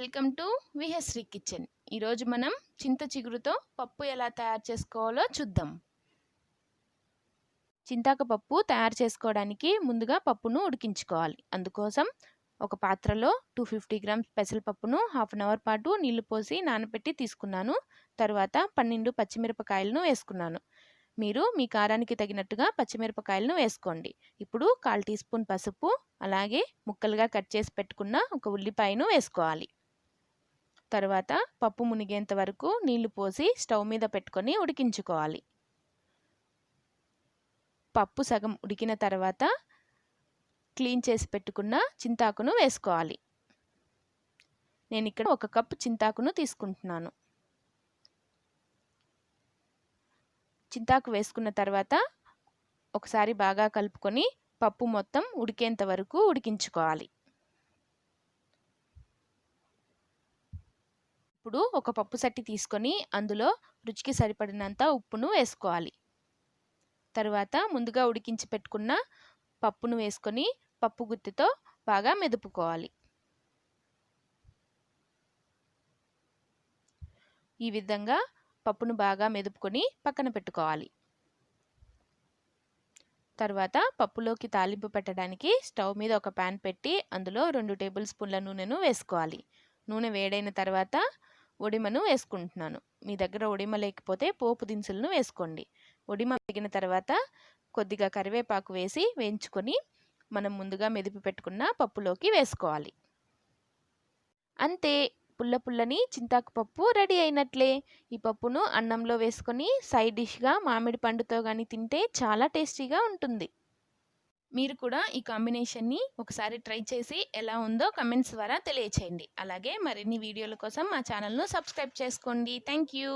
Welcome to విహశ్రీ kitchen. ఈరోజు మనం చింత చిగురుతో పప్పు ఎలా తయారు చేసుకోవాలో చూద్దాం. చింతాకు పప్పు తయారు చేసుకోవడానికి ముందుగా పప్పును ఉడికించుకోవాలి. అందుకోసం ఒక పాత్రలో 250 గ్రామ్స్ పెసరపప్పును హాఫ్ అన్ అవర్ పాటు నీళ్లు పోసి నానబెట్టి తీసుకున్నాను. తర్వాత 12 పచ్చిమిరపకాయలను వేసుకున్నాను. మీరు మీ కారానికి తగినట్టుగా పచ్చిమిరపకాయలను వేసుకోండి. ఇప్పుడు 1/4 టీ స్పూన్ పసుపు, అలాగే ముక్కలుగా కట్ చేసి పెట్టుకున్న ఒక ఉల్లిపాయను వేసుకోవాలి. తర్వాత పప్పు మునిగేంత వరకు నీళ్లు పోసి స్టవ్ మీద పెట్టుకొని ఉడికించుకోవాలి. పప్పు సగం ఉడికిన తర్వాత క్లీన్ చేసి పెట్టుకున్న చింతాకును వేసుకోవాలి. నేను ఇక్కడ 1 కప్పు చింతాకును తీసుకుంటున్నాను. చింతాకు వేసుకున్న తర్వాత ఒకసారి బాగా కలుపుకొని పప్పు మొత్తం ఉడికేంత వరకు ఉడికించుకోవాలి. ఇప్పుడు ఒక పప్పు సట్టి తీసుకొని అందులో రుచికి సరిపడినంత ఉప్పును వేసుకోవాలి. తర్వాత ముందుగా ఉడికించి పెట్టుకున్న పప్పును వేసుకొని పప్పు గుత్తితో బాగా మెదుపుకోవాలి. ఈ విధంగా పప్పును బాగా మెదుపుకొని పక్కన పెట్టుకోవాలి. తర్వాత పప్పులోకి తాలింపు పెట్టడానికి స్టవ్ మీద ఒక ప్యాన్ పెట్టి అందులో 2 టేబుల్ స్పూన్ల నూనెను వేసుకోవాలి. నూనె వేడైన తర్వాత ఒడిమను వేసుకుంటున్నాను. మీ దగ్గర ఒడిమ లేకపోతే పోపు దినుసులను వేసుకోండి. ఒడిమ వేగిన తర్వాత కొద్దిగా కరివేపాకు వేసి వేయించుకొని మనం ముందుగా మెదిపి పెట్టుకున్న పప్పులోకి వేసుకోవాలి. అంతే, పుల్ల పుల్లని చింతాకు పప్పు రెడీ అయినట్లే. ఈ పప్పును అన్నంలో వేసుకొని సైడ్ డిష్గా మామిడి పండుతో కానీ తింటే చాలా టేస్టీగా ఉంటుంది. మీరు కూడా ఈ కాంబినేషన్ని ఒకసారి ట్రై చేసి ఎలా ఉందో కమెంట్స్ ద్వారా తెలియచేయండి. అలాగే మరిన్ని వీడియోల కోసం మా ఛానల్ను సబ్స్క్రైబ్ చేసుకోండి. Thank you.